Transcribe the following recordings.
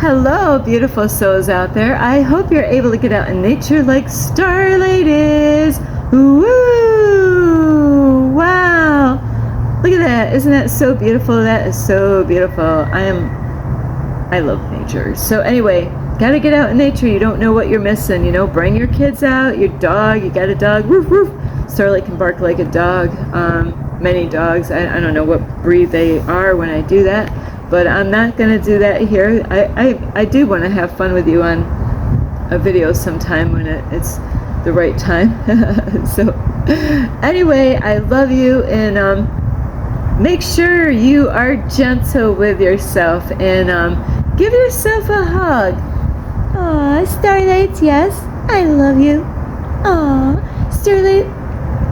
hello, beautiful souls out there. I hope you're able to get out in nature like Starlight is. Woo! Wow! Look at that. Isn't that so beautiful? That is so beautiful. I love nature. So anyway, gotta get out in nature. You don't know what you're missing. You know, bring your kids out, your dog. You got a dog. Woof, woof. Starlight can bark like a dog. Many dogs. I don't know what breed they are when I do that. But I'm not going to do that here. I do want to have fun with you on a video sometime when it's the right time. So anyway, I love you, and make sure you are gentle with yourself, and give yourself a hug. Aw, Starlight, yes, I love you. Aw, Starlight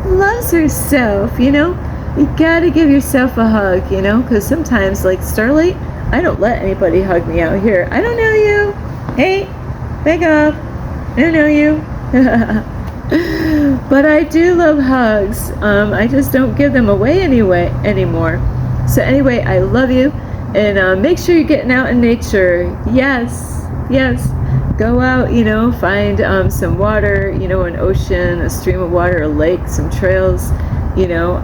loves herself, you know. You gotta give yourself a hug, you know, because sometimes, like Starlight, I don't let anybody hug me out here. I don't know you. Hey, back up. I don't know you. But I do love hugs. I just don't give them away anymore. So anyway, I love you, and make sure you're getting out in nature. Yes, yes. Go out, you know, find some water, you know, an ocean, a stream of water, a lake, some trails, you know.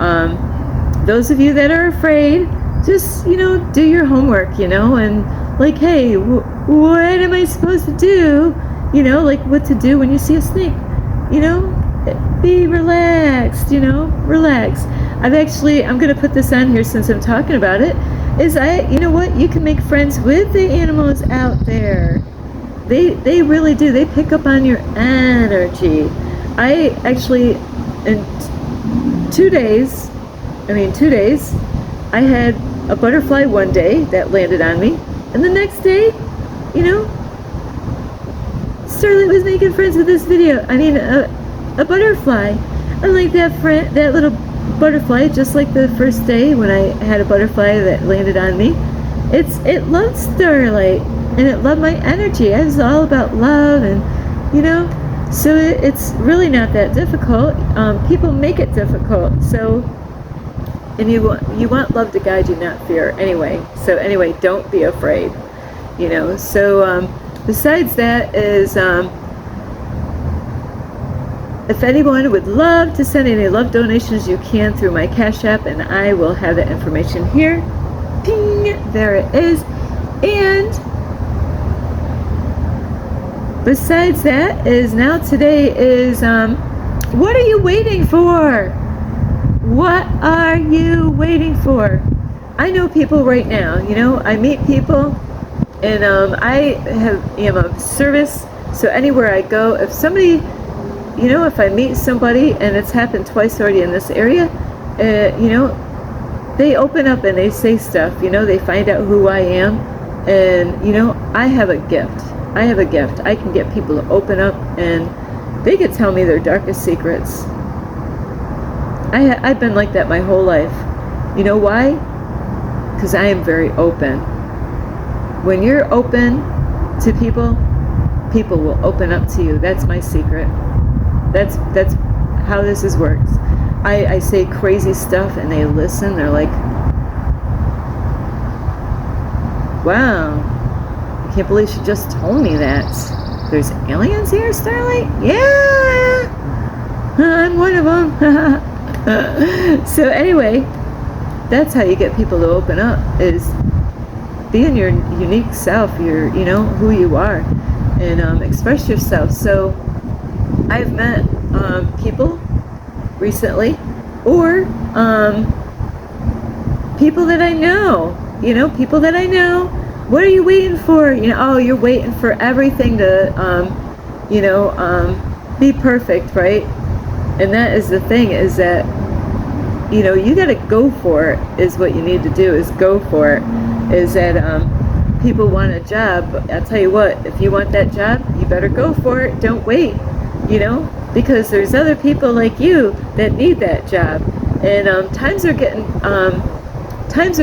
Those of you that are afraid, just, you know, do your homework, you know, and like, hey, what am I supposed to do? You know, like what to do when you see a snake, you know, be relaxed, you know, relax. I'm going to put this on here since I'm talking about it, you know what, you can make friends with the animals out there. They really do. They pick up on your energy. I actually, in 2 days, I had a butterfly one day that landed on me, and the next day, you know, Starlight was making friends with this a butterfly. And like that little butterfly, just like the first day when I had a butterfly that landed on me, it loved Starlight, and it loved my energy. It was all about love, and, you know, so it's really not that difficult. People make it difficult, so. And you want love to guide you, not fear. Anyway, don't be afraid, you know. So besides that is, if anyone would love to send any love donations, you can through my Cash App, and I will have that information here. Ping, there it is. And besides that is, now today is, what are you waiting for? What are you waiting for? I know people right now, you know, I meet people, and I am of service, so anywhere I go, if somebody, you know, if I meet somebody, and it's happened twice already in this area, you know, they open up and they say stuff, you know, they find out who I am, and, you know, I have a gift. I can get people to open up, and they can tell me their darkest secrets. I've been like that my whole life. You know why? Because I am very open. When you're open to people, people will open up to you. That's my secret. That's how this works. I say crazy stuff, and they listen. They're like, wow, I can't believe she just told me that. There's aliens here, Starlight? Yeah! I'm one of them. So anyway, that's how you get people to open up, is being your unique self, you know, who you are, and express yourself. So I've met people recently, or people that I know, you know, what are you waiting for? You know, oh, you're waiting for everything to, you know, be perfect, right? And that is the thing, is that, you know, you got to go for it, is what you need to do, is go for it. Is that people want a job. I'll tell you what, if you want that job, you better go for it. Don't wait, you know, because there's other people like you that need that job. And times are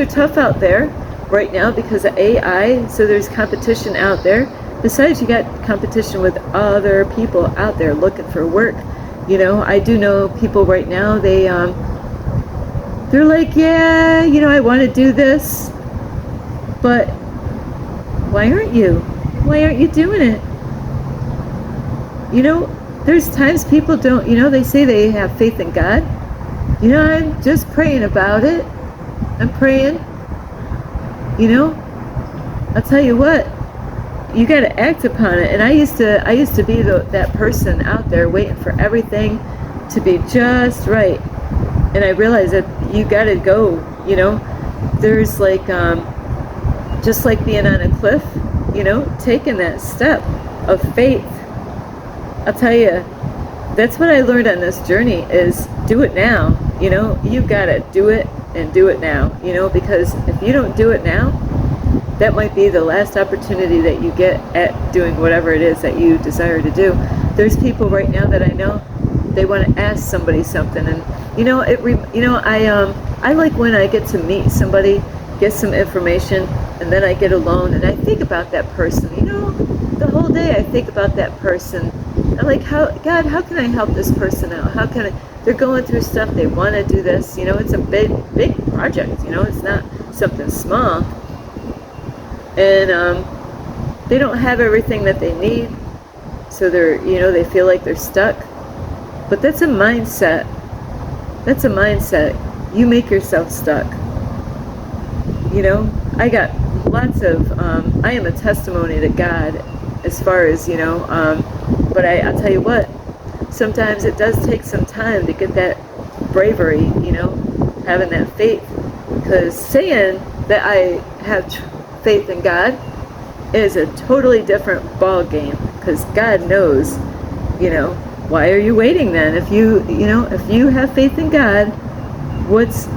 tough out there right now because of AI, so there's competition out there. Besides, you got competition with other people out there looking for work. You know, I do know people right now, they're like, yeah, you know, I want to do this, but why aren't you? why aren't you doing it? You know, there's times people don't, you know, they say they have faith in God. You know, I'm just praying about it. I'm praying. You know, I'll tell you what, you got to act upon it. And I used to be that person out there waiting for everything to be just right. And I realized that you got to go, you know, there's like, just like being on a cliff, you know, taking that step of faith. I'll tell you, that's what I learned on this journey is do it now. You know, you've got to do it and do it now, you know, because if you don't do it now, that might be the last opportunity that you get at doing whatever it is that you desire to do. There's people right now that I know, they want to ask somebody something, and you know, I like when I get to meet somebody, get some information, and then I get alone and I think about that person. You know, the whole day I think about that person. I'm like, God, how can I help this person out? How can I? They're going through stuff. They want to do this. You know, it's a big project. You know, it's not something small. And they don't have everything that they need, so they're, you know, they feel like they're stuck. But that's a mindset. That's a mindset. You make yourself stuck. You know, I got lots of, I am a testimony to God as far as, you know, but I'll tell you what, sometimes it does take some time to get that bravery, you know, having that faith. Because saying that I have faith in God is a totally different ball game. Because God knows, you know, why are you waiting then? If you know, if you have faith in God, what's,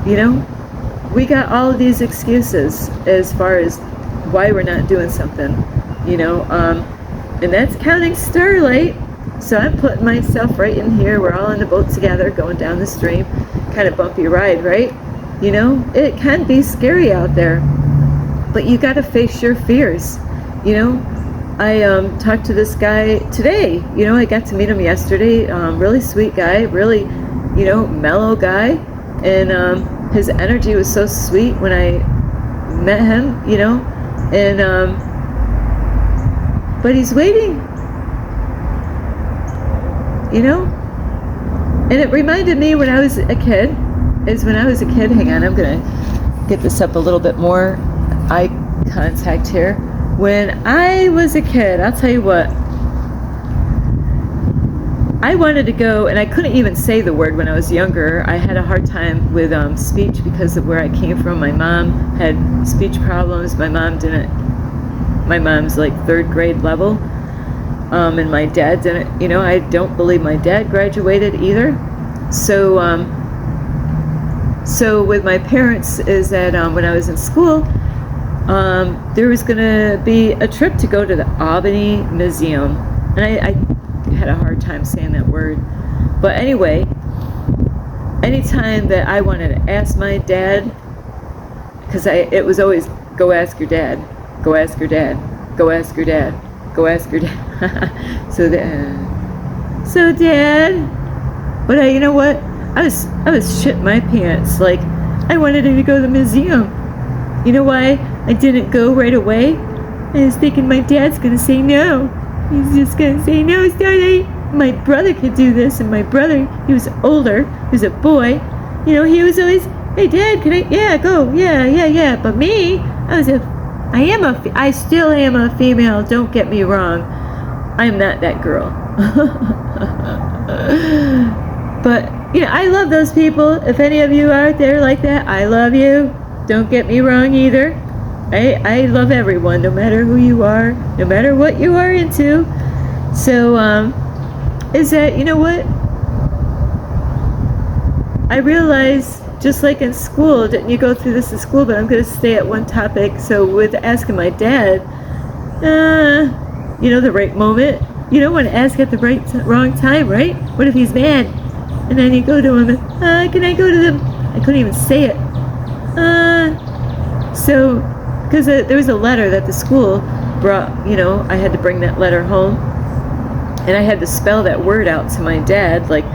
you know, we got all of these excuses as far as why we're not doing something, you know, and that's counting Starlight. So I'm putting myself right in here. We're all in the boat together going down the stream. Kind of bumpy ride, right? You know, it can be scary out there, but you got to face your fears. You know, I talked to this guy today. You know, I got to meet him yesterday. Really sweet guy, really, you know, mellow guy, and his energy was so sweet when I met him. You know, and but he's waiting. You know, and it reminded me when I was a kid. Hang on, I'm gonna get this up a little bit more. Eye contact here. When I was a kid, I'll tell you what, I wanted to go, and I couldn't even say the word when I was younger. I had a hard time with speech because of where I came from. My mom had speech problems. My mom's like 3rd grade level. And my dad didn't, you know, I don't believe my dad graduated either. So, so with my parents is that when I was in school, there was going to be a trip to go to the Albany Museum. And I had a hard time saying that word. But anyway, anytime that I wanted to ask my dad, because it was always, go ask your dad, go ask your dad, go ask your dad, go ask your dad. So Dad, but you know what? I was shit my pants. Like, I wanted him to go to the museum. You know why I didn't go right away? I was thinking my dad's gonna say no. He's just gonna say no, Starlight. My brother could do this, and my brother, he was older, he was a boy. You know, he was always, hey Dad, can I? Yeah, go. Yeah. But me, I still am a female. Don't get me wrong. I'm not that girl. But, you know, I love those people. If any of you are out there like that, I love you. Don't get me wrong either. I love everyone, no matter who you are, no matter what you are into. So, is that, you know what? I realize, just like in school, didn't you go through this in school, but I'm going to stay at one topic. So with asking my dad, you know, the right moment. You don't want to ask at the wrong time, right? What if he's mad? And then you go to him, can I go to them? I couldn't even say it. So, because there was a letter that the school brought, you know, I had to bring that letter home. And I had to spell that word out to my dad, like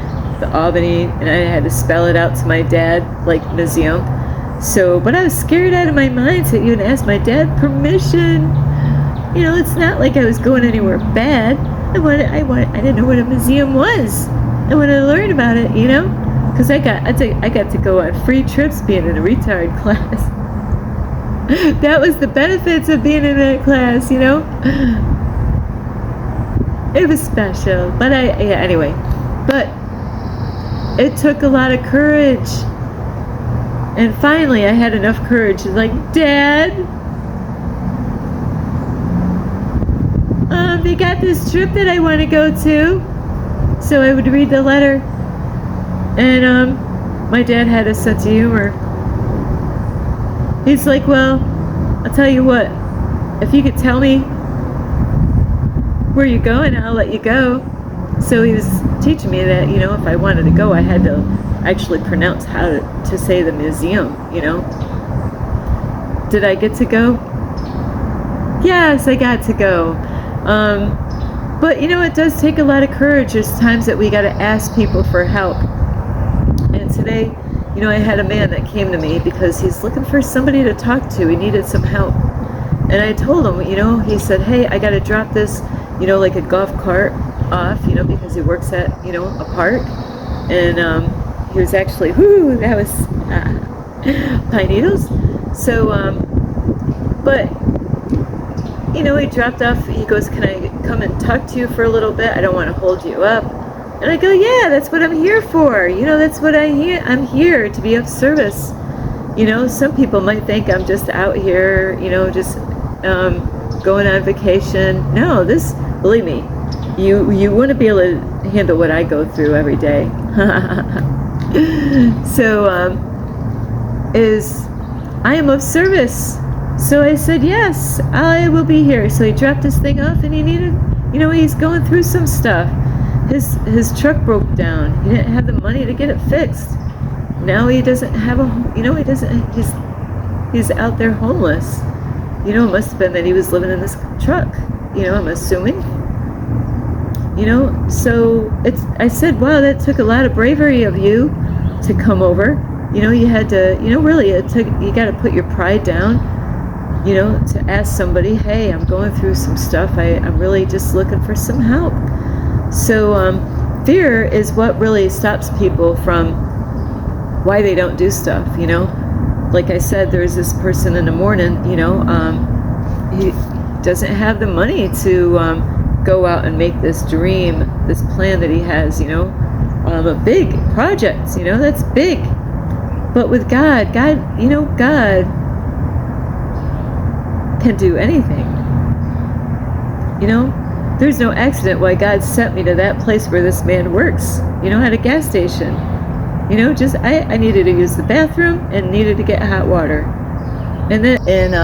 the Albany, and I had to spell it out to my dad, like museum. So, but I was scared out of my mind to even ask my dad permission. You know, it's not like I was going anywhere bad. I didn't know what a museum was. I wanted to learn about it, you know? Because I got to go on free trips being in a retard class. That was the benefits of being in that class, you know? It was special. But anyway. But it took a lot of courage. And finally I had enough courage. Like, Dad, they got this trip that I want to go to. So I would read the letter. And my dad had a sense of humor. He's like, well, I'll tell you what, if you could tell me where you're going, I'll let you go. So he was teaching me that, you know, if I wanted to go, I had to actually pronounce how to say the museum, you know. Did I get to go? Yes, I got to go. But, you know, it does take a lot of courage. There's times that we got to ask people for help. And today, you know, I had a man that came to me because he's looking for somebody to talk to. He needed some help. And I told him, you know, he said, hey, I got to drop this, you know, like a golf cart off, you know, because he works at, you know, a park. And he was actually, that was pine needles. So, but, you know, he dropped off. He goes, can I come and talk to you for a little bit? I don't want to hold you up. And I go, yeah, that's what I'm here for. You know, that's what I'm here to be of service. You know, some people might think I'm just out here, you know, just going on vacation. No, believe me, you wouldn't be able to handle what I go through every day. So, I am of service. So I said, yes, I will be here. So he dropped his thing off and he needed, you know, he's going through some stuff. His truck broke down. He didn't have the money to get it fixed. Now he doesn't have he's out there homeless. You know, it must have been that he was living in this truck, you know, I'm assuming. You know, so I said, wow, that took a lot of bravery of you to come over. You know, you had to, you know, really, you got to put your pride down, you know, to ask somebody, hey, I'm going through some stuff. I'm really just looking for some help. So fear is what really stops people from why they don't do stuff, you know. Like I said, there's this person in the morning, you know, he doesn't have the money to go out and make this dream, this plan that he has, you know, a big project, you know, that's big. But with God, you know, God can do anything. You know, there's no accident why God sent me to that place where this man works, you know, at a gas station. You know, just I needed to use the bathroom and needed to get hot water. And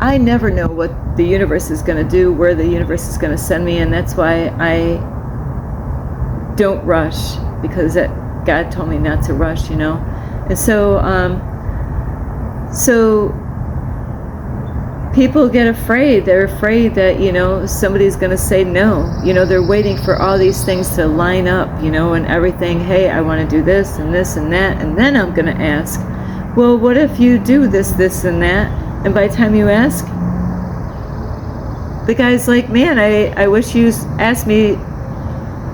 I never know what the universe is going to do, where the universe is going to send me, and that's why I don't rush, because God told me not to rush, you know. And so people get afraid. They're afraid that, you know, somebody's going to say no. You know, they're waiting for all these things to line up, you know, and everything. Hey, I want to do this and this and that, and then I'm going to ask. Well, what if you do this, and that, and by the time you ask, the guy's like, man, I wish you asked me,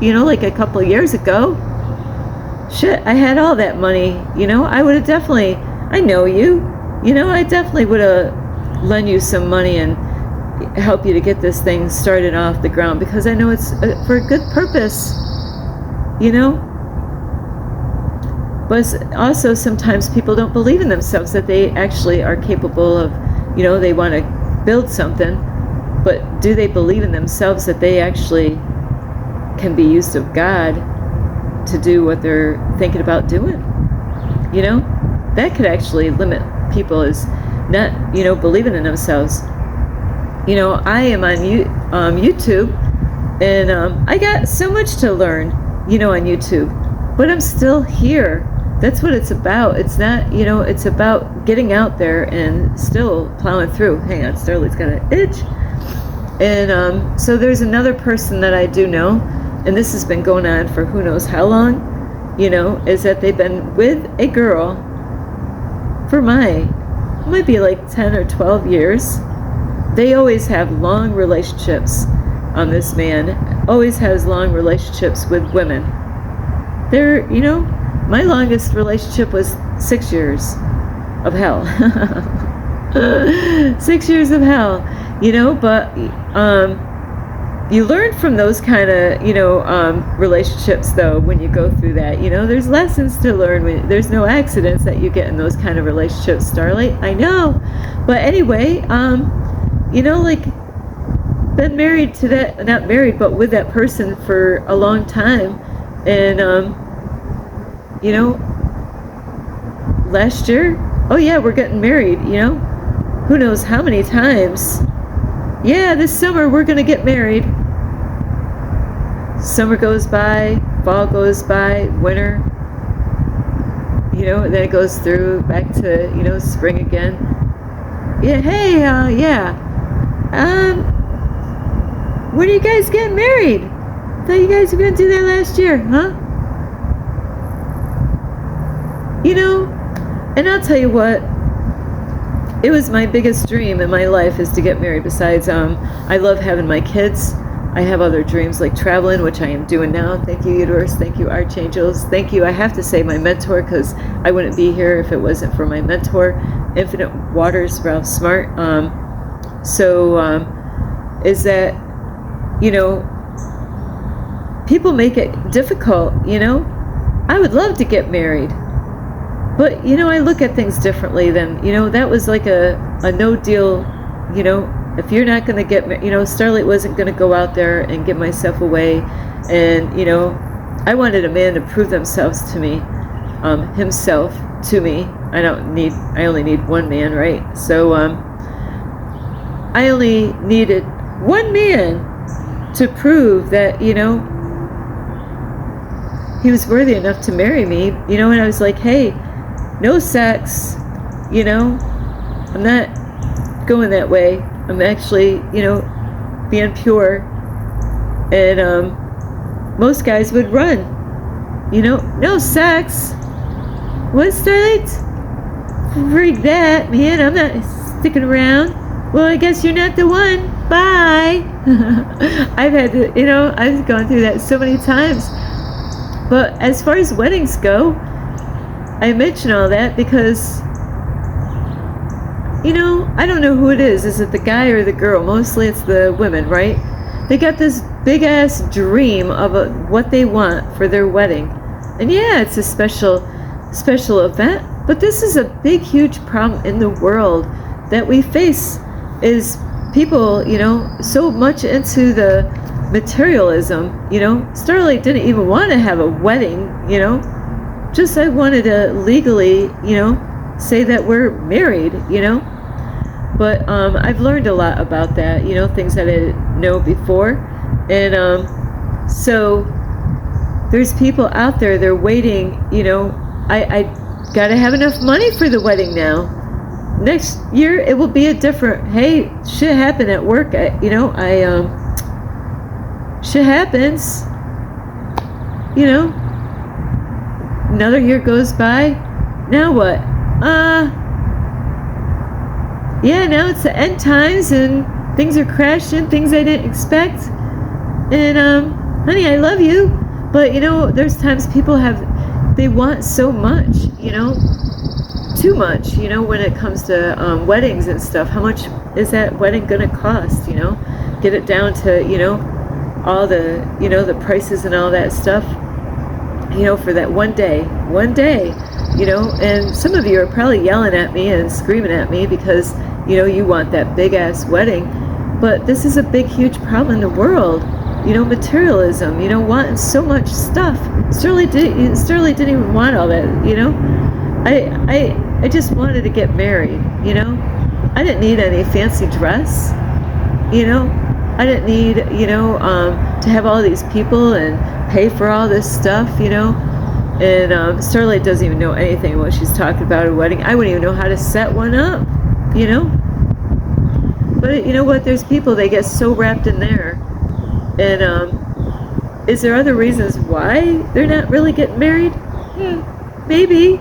you know, like a couple of years ago. Shit, I had all that money, you know, I would have definitely, I know you, you know, I definitely would have lend you some money and help you to get this thing started off the ground, because I know it's for a good purpose, you know. But also sometimes people don't believe in themselves that they actually are capable of, you know, they want to build something, but do they believe in themselves that they actually can be used of God to do what they're thinking about doing? You know, that could actually limit people, is not, you know, believing in themselves. You know, I am on YouTube, and I got so much to learn, you know, on YouTube, but I'm still here. That's what it's about. It's not, you know, it's about getting out there and still plowing through. Hang on, Starlight's got an itch. And so there's another person that I do know, and this has been going on for who knows how long, you know, is that they've been with a girl for might be like 10 or 12 years, They always have long relationships. This man always has long relationships with women. They're, my longest relationship was 6 years of hell. 6 years of hell, but you learn from those kind of, relationships, though, when you go through that. There's lessons to learn. There's no accidents that you get in those kind of relationships, Starlight. I know. But anyway, like, been married to that, not married, but with that person for a long time. And, last year, oh yeah, we're getting married, who knows how many times. Yeah, this summer we're gonna get married. Summer goes by, fall goes by, winter, and then it goes through back to, spring again. Yeah, hey, yeah. When are you guys getting married? I thought you guys were gonna do that last year, huh? And I'll tell you what, it was my biggest dream in my life is to get married. Besides, I love having my kids. I have other dreams like traveling, which I am doing now. Thank you, universe. Thank you, archangels. Thank you. I have to say my mentor, because I wouldn't be here if it wasn't for my mentor, Infinite Waters, Ralph Smart. Is that, people make it difficult, I would love to get married. But, I look at things differently than, that was like a no deal, if you're not going to get, Starlight wasn't going to go out there and give myself away. And, I wanted a man to prove themselves to me, himself to me. I only need one man, right? So, I only needed one man to prove that, he was worthy enough to marry me, and I was like, hey, no sex, I'm not going that way. I'm actually, being pure. And most guys would run, no sex. What, Starlight? Freak that, man. I'm not sticking around. Well, I guess you're not the one. Bye. I've had to, I've gone through that so many times. But as far as weddings go, I mention all that because, I don't know who it is. Is it the guy or the girl? Mostly it's the women, right? They got this big ass dream of what they want for their wedding. And yeah, it's a special event. But this is a big, huge problem in the world that we face is people, so much into the materialism, Starlight didn't even want to have a wedding, just I wanted to legally, say that we're married, but I've learned a lot about that, things that I didn't know before. And so there's people out there, they're waiting, I gotta have enough money for the wedding now. Next year it will be a different, hey, shit happened at work, shit happens, another year goes by, now what? Yeah, now it's the end times and things are crashing, things I didn't expect. And honey, I love you, but there's times people they want so much, too much, when it comes to weddings and stuff. How much is that wedding gonna cost? Get it down to all the the prices and all that stuff, for that one day, and some of you are probably yelling at me and screaming at me because you want that big ass wedding. But this is a big, huge problem in the world, materialism, wanting so much stuff. Starlight didn't even want all that. I just wanted to get married. I didn't need any fancy dress. I didn't need, to have all these people and pay for all this stuff, And Starlight doesn't even know anything what she's talking about a wedding. I wouldn't even know how to set one up, But you know what? There's people, they get so wrapped in there. And is there other reasons why they're not really getting married? Maybe,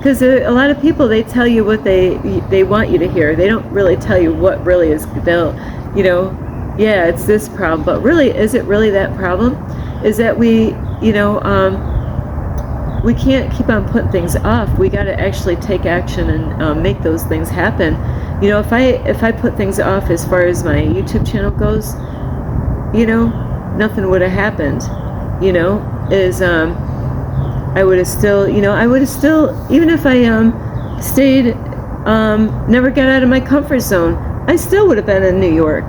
because a lot of people, they tell you what they want you to hear. They don't really tell you what really is. They'll, you know, yeah, it's this problem, but really, is it really that problem? Is that we, you know, we can't keep on putting things off. We got to actually take action and make those things happen. You know, if I put things off as far as my YouTube channel goes, you know, nothing would have happened. You know, I would have still, you know, even if I stayed, never got out of my comfort zone, I still would have been in New York.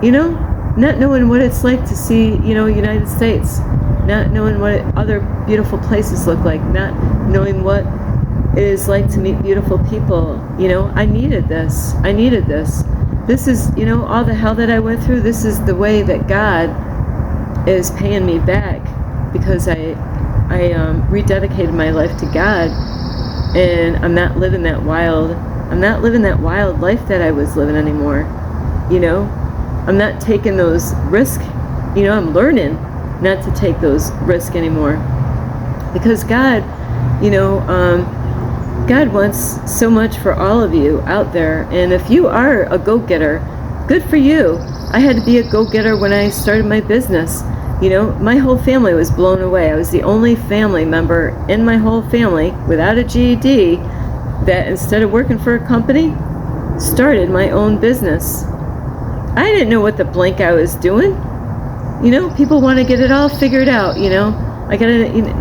You know, not knowing what it's like to see, you know, United States, not knowing what other beautiful places look like, not knowing what it is like to meet beautiful people. You know, I needed this. This is, you know, all the hell that I went through, this is the way that God is paying me back, because I rededicated my life to God, and I'm not living that wild life that I was living anymore. You know, I'm not taking those risks. You know, I'm learning not to take those risks anymore, because God, you know, God wants so much for all of you out there. And if you are a go-getter, good for you. I had to be a go-getter when I started my business. You know, my whole family was blown away. I was the only family member in my whole family without a GED that, instead of working for a company, started my own business. I didn't know what the blank I was doing. You know, people want to get it all figured out, you know.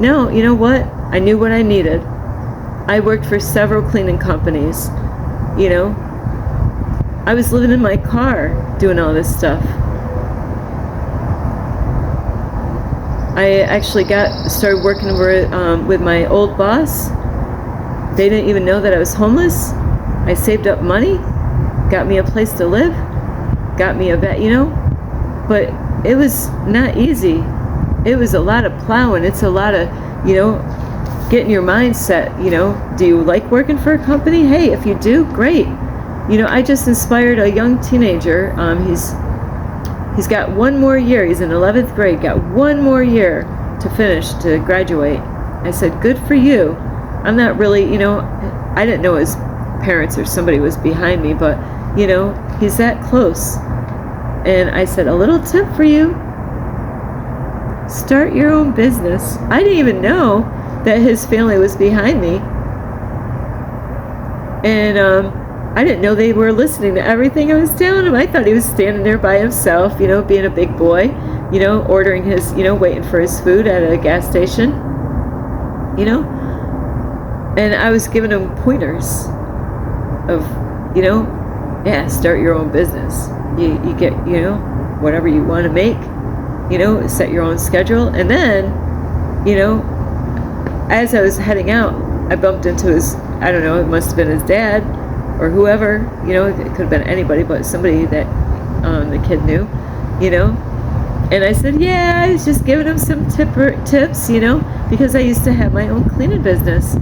No, you know what? I knew what I needed. I worked for several cleaning companies, you know. I was living in my car doing all this stuff. I actually started working with my old boss. They didn't even know that I was homeless. I saved up money, got me a place to live, got me a vet, you know. But it was not easy. It was a lot of plowing. It's a lot of, you know, getting your mindset, you know. Do you like working for a company? Hey, if you do, great. You know, I just inspired a young teenager. He's got one more year. He's in 11th grade, got one more year to finish, to graduate. I said, good for you. I'm not really, you know, I didn't know his parents or somebody was behind me, but, you know, he's that close. And I said, a little tip for you. Start your own business. I didn't even know that his family was behind me. And I didn't know they were listening to everything I was telling him. I thought he was standing there by himself, you know, being a big boy, you know, ordering his, you know, waiting for his food at a gas station, you know. And I was giving him pointers of, you know, yeah, start your own business. You get, you know, whatever you want to make, you know, set your own schedule. And then, you know, as I was heading out, I bumped into his, I don't know, it must have been his dad or whoever, you know, it could have been anybody, but somebody that the kid knew, you know. And I said, yeah, I was just giving him some tips, you know, because I used to have my own cleaning business.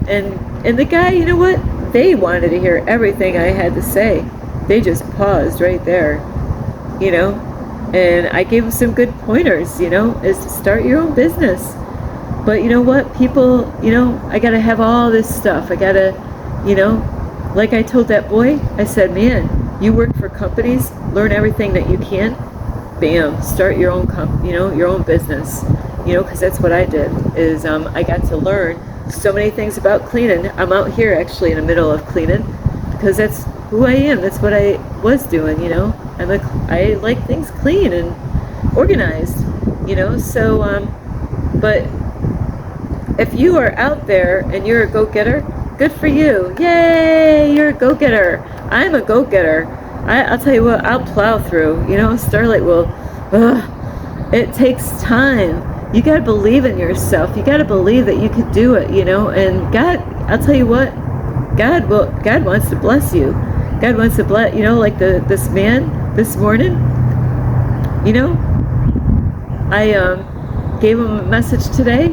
And the guy, you know what, they wanted to hear everything I had to say. They just paused right there, you know. And I gave him some good pointers, you know, is to start your own business. But you know what, people, you know, I gotta have all this stuff. I gotta, you know, like I told that boy, I said, man, you work for companies, learn everything that you can, bam, start your own you know, your own business, you know, because that's what I did, is I got to learn so many things about cleaning. I'm out here actually in the middle of cleaning, because that's who I am, that's what I was doing, you know. I like things clean and organized, you know. So, but if you are out there and you're a go-getter, good for you. Yay, you're a go-getter. I'm a go-getter. I'll tell you what, I'll plow through. You know, Starlight will, it takes time. You got to believe in yourself. You got to believe that you could do it, you know. And God, I'll tell you what, God wants to bless you. God wants to bless, you know, like this man this morning, you know, I gave him a message today,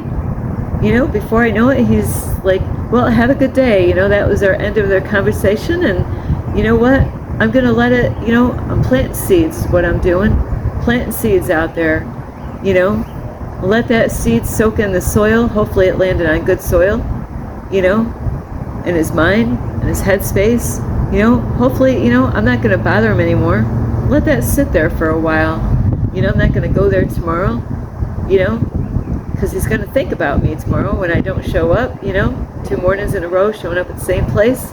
you know, before I know it, he's like, well, have a good day, you know. That was our end of their conversation. And you know what, I'm gonna let it, you know, I'm planting seeds, what I'm doing, planting seeds out there, you know. Let that seed soak in the soil. Hopefully it landed on good soil, you know, in his mind, in his headspace. You know, hopefully, you know, I'm not going to bother him anymore. Let that sit there for a while. You know, I'm not going to go there tomorrow, you know, because he's going to think about me tomorrow when I don't show up, you know, 2 mornings in a row showing up at the same place.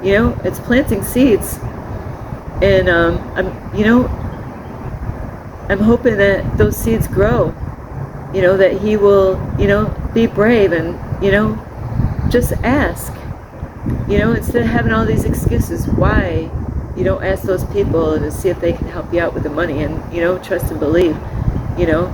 You know, it's planting seeds. And I'm hoping that those seeds grow, you know, that he will, you know, be brave and, you know, just ask, you know, instead of having all these excuses why you don't ask those people to see if they can help you out with the money, and, you know, trust and believe, you know,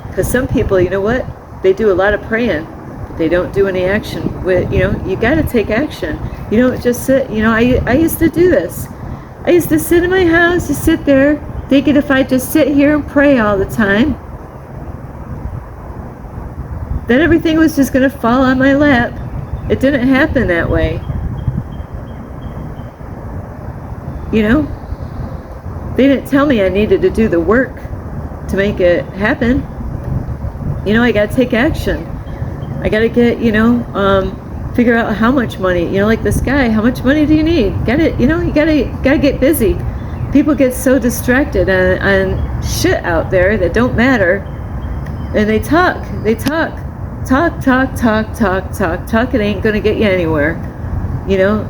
because some people, you know what, they do a lot of praying, but they don't do any action with, you know, you got to take action. You don't just sit, you know, I used to do this. I used to sit in my house, just sit there, thinking if I just sit here and pray all the time, then everything was just going to fall on my lap. It didn't happen that way. You know? They didn't tell me I needed to do the work to make it happen. You know, I got to take action. I got to get, you know, figure out how much money, you know, like this guy, how much money do you need? Get it, you know, you gotta get busy. People get so distracted on shit out there that don't matter, and they talk, it ain't gonna get you anywhere, you know.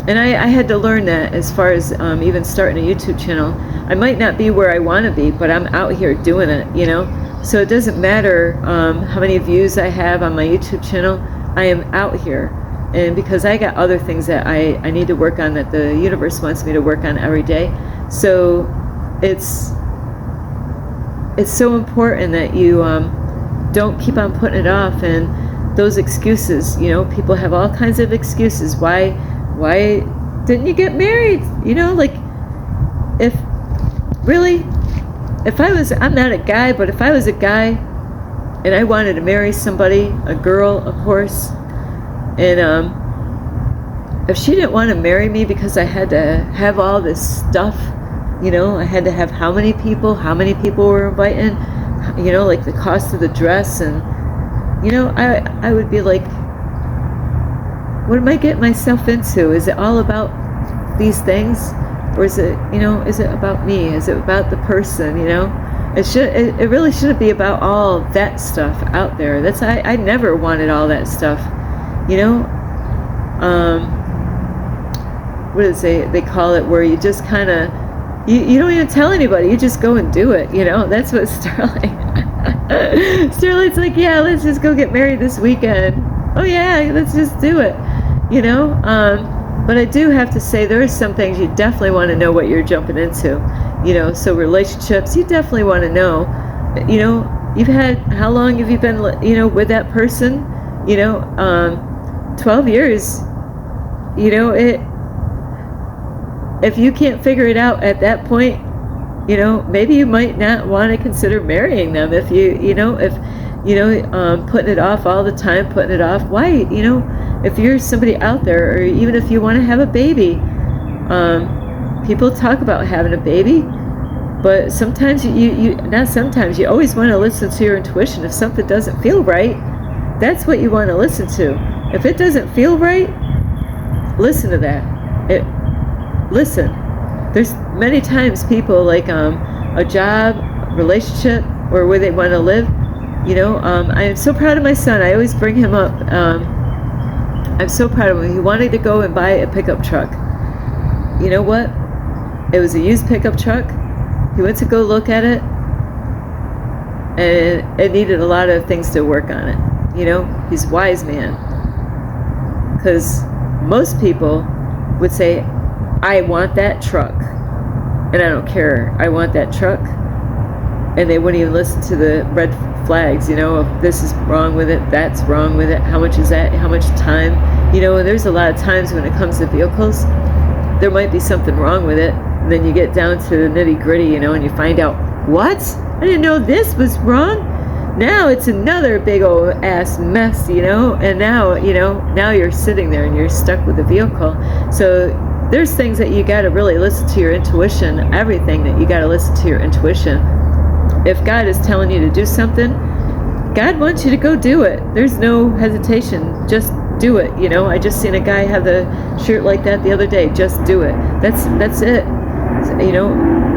And I had to learn that as far as even starting a YouTube channel. I might not be where I want to be, but I'm out here doing it, you know. So it doesn't matter how many views I have on my YouTube channel. I am out here, and because I got other things that I need to work on, that the universe wants me to work on every day. So it's so important that you don't keep on putting it off. And those excuses, you know, people have all kinds of excuses. Why didn't you get married? You know, like, if I'm not a guy, but if I was a guy and I wanted to marry somebody, a girl, of course, and if she didn't want to marry me because I had to have all this stuff, you know, I had to have how many people were inviting, you know, like the cost of the dress, and, you know, I would be like, what am I getting myself into? Is it all about these things, or is it, you know, is it about me? Is it about the person, you know? It really shouldn't be about all that stuff out there. I never wanted all that stuff, you know. What is they call it, where you just kind of, you don't even tell anybody, you just go and do it, you know. That's what Sterling's like, yeah, let's just go get married this weekend. Oh yeah, let's just do it, you know. But I do have to say, there are some things you definitely want to know what you're jumping into, you know. So relationships, you definitely want to know, you know, how long have you been, you know, with that person, you know. 12 years, you know, if you can't figure it out at that point, you know, maybe you might not want to consider marrying them. If putting it off all the time, putting it off, why, you know, if you're somebody out there, or even if you want to have a baby, people talk about having a baby, but sometimes you always want to listen to your intuition. If something doesn't feel right, that's what you want to listen to. If it doesn't feel right, listen to that. Listen. There's many times people, like a job, relationship, or where they want to live, you know. I am so proud of my son. I always bring him up. I'm so proud of him. He wanted to go and buy a pickup truck. You know what? It was a used pickup truck. He went to go look at it, and it needed a lot of things to work on it. You know, he's a wise man. Because most people would say, I want that truck, and I don't care, I want that truck, and they wouldn't even listen to the red flags, you know, of this is wrong with it, that's wrong with it, how much is that, how much time, you know. And there's a lot of times when it comes to vehicles, there might be something wrong with it, and then you get down to the nitty gritty, you know, and you find out, what? I didn't know this was wrong. Now it's another big old ass mess, you know. And now, you know, now you're sitting there and you're stuck with the vehicle. So there's things that you got to really listen to your intuition. Everything that you got to listen to your intuition. If God is telling you to do something, God wants you to go do it. There's no hesitation. Just do it. I just seen a guy have a shirt like that the other day. Just do it. That's it.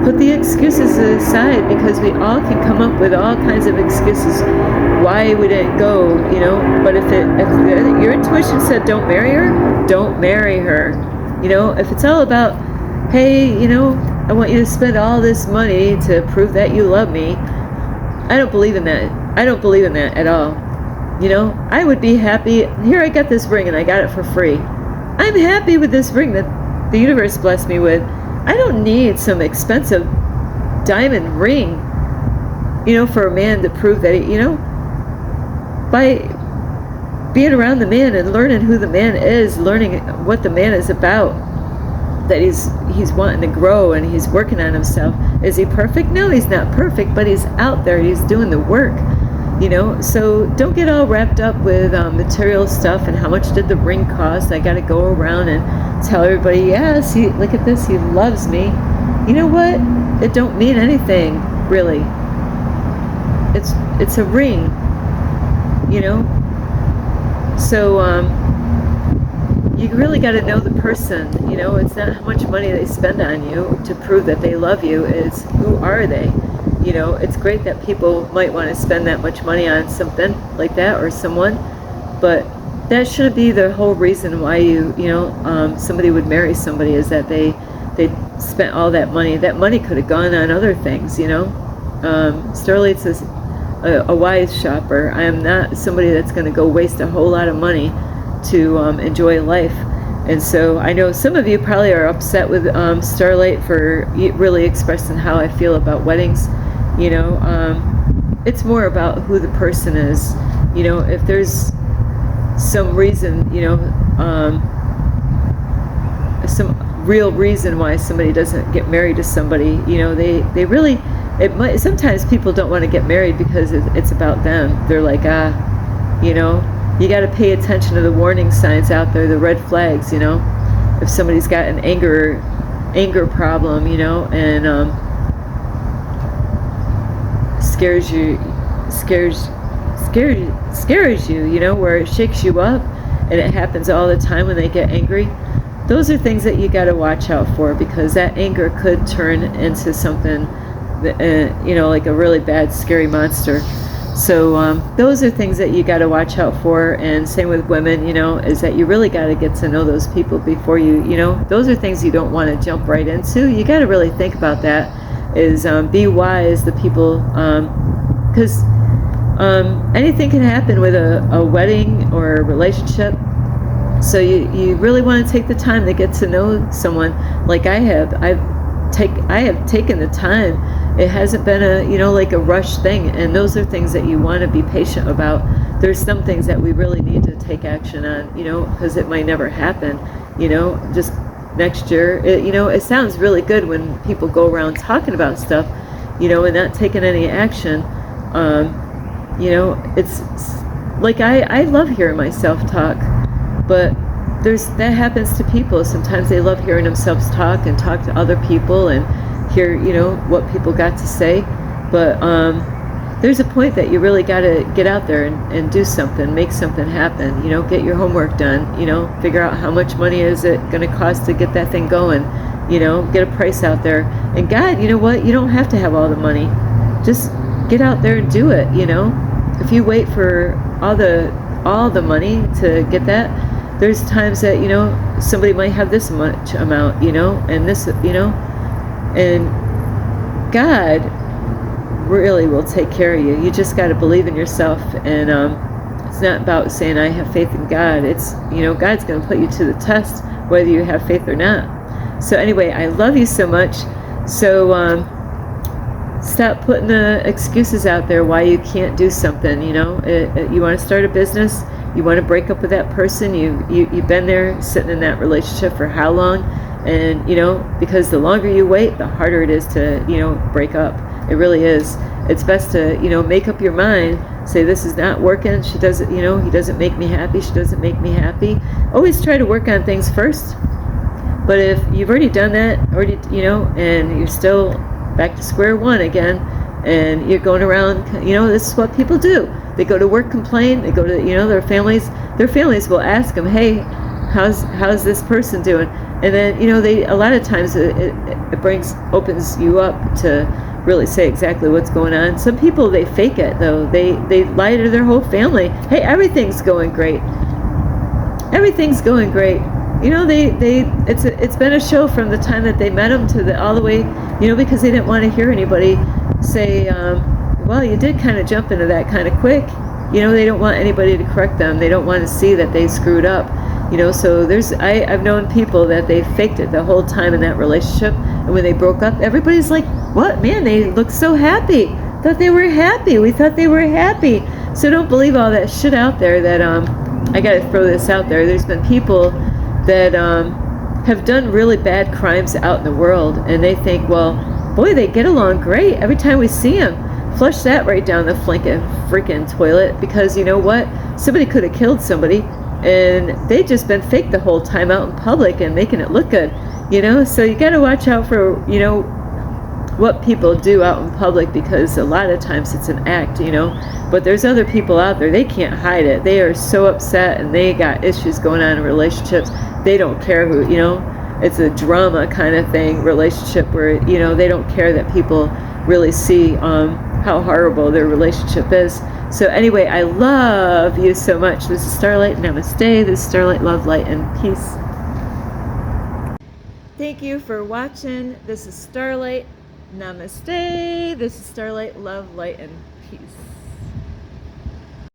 Put the excuses aside, because we all can come up with all kinds of excuses why we didn't go. But if your intuition said don't marry her, don't marry her. If it's all about, hey, I want you to spend all this money to prove that you love me, I don't believe in that. I don't believe in that at all. I would be happy. Here, I got this ring and I got it for free. I'm happy with this ring that the universe blessed me with. I don't need some expensive diamond ring, for a man to prove that by being around the man and learning who the man is, learning what the man is about, that he's wanting to grow and he's working on himself. Is he perfect? No, he's not perfect, but he's out there. He's doing the work. So don't get all wrapped up with material stuff and how much did the ring cost. I got to go around and tell everybody, yes, look at this, he loves me. You know what? It don't mean anything, really. It's a ring, So you really got to know the person. It's not how much money they spend on you to prove that they love you. It's who are they. It's great that people might want to spend that much money on something like that or someone, but that shouldn't be the whole reason why somebody would marry somebody, is that they spent all that money. That money could have gone on other things. Starlight's is a wise shopper. I am not somebody that's going to go waste a whole lot of money to enjoy life. And so I know some of you probably are upset with Starlight for really expressing how I feel about weddings. It's more about who the person is. If there's some reason, some real reason why somebody doesn't get married to somebody, they really, sometimes people don't want to get married because it's about them. They're like, you got to pay attention to the warning signs out there, the red flags. If somebody's got an anger problem, and scares you, where it shakes you up, and it happens all the time when they get angry. Those are things that you got to watch out for, because that anger could turn into something, like a really bad, scary monster. So those are things that you got to watch out for. And same with women, is that you really got to get to know those people before you, those are things you don't want to jump right into. You got to really think about that. Is be wise, the people, because anything can happen with a wedding or a relationship. So you really want to take the time to get to know someone, like I have. I have taken the time. It hasn't been like a rush thing, and those are things that you want to be patient about. There's some things that we really need to take action on, because it might never happen, just next year. It sounds really good when people go around talking about stuff, and not taking any action. It's like I love hearing myself talk, but that happens to people. Sometimes they love hearing themselves talk and talk to other people and hear, what people got to say. But there's a point that you really got to get out there and do something, make something happen, get your homework done, figure out how much money is it going to cost to get that thing going, get a price out there. And God, you know what? You don't have to have all the money. Just get out there and do it, If you wait for all the money to get that, there's times that, somebody might have this much amount, and this, and God really will take care of you. You just got to believe in yourself. And it's not about saying I have faith in God. It's, God's going to put you to the test whether you have faith or not. So anyway, I love you so much. So stop putting the excuses out there why you can't do something. You want to start a business, you want to break up with that person, you've been there sitting in that relationship for how long? And because the longer you wait, the harder it is to break up. It really is. It's best to make up your mind, say this is not working, she doesn't, he doesn't make me happy, she doesn't make me happy. Always try to work on things first. But if you've already done that, and you're still back to square one again, and you're going around, this is what people do. They go to work, complain, they go to, their families, their families will ask them, hey, how's this person doing? And then, you know, they, a lot of times it opens you up to really say exactly what's going on. Some people, they fake it though. They lie to their whole family. Hey, everything's going great. Everything's going great. You know, it's been a show from the time that they met him to all the way, you know, because they didn't want to hear anybody say, well, you did kind of jump into that kind of quick. You know, they don't want anybody to correct them. They don't want to see that they screwed up. You know, so I've known people that they faked it the whole time in that relationship, and when they broke up, everybody's like, what, man, they look so happy. Thought they were happy. We thought they were happy. So don't believe all that shit out there that, I gotta throw this out there. There's been people that have done really bad crimes out in the world, and they think, well, boy, they get along great. Every time we see them, flush that right down the freaking toilet, because you know what? Somebody could have killed somebody, and they've just been fake the whole time out in public and making it look good, you know? So you gotta watch out for, you know, what people do out in public, because a lot of times it's an act, you know. But there's other people out there, they can't hide it. They are so upset, and they got issues going on in relationships. They don't care who, you know, it's a drama kind of thing, relationship, where, you know, they don't care that people really see how horrible their relationship is. So anyway, I love you so much. This is Starlight. Namaste. This is Starlight. Love, light, and peace. Thank you for watching. This is Starlight. Namaste. This is Starlight. Love, light, and peace.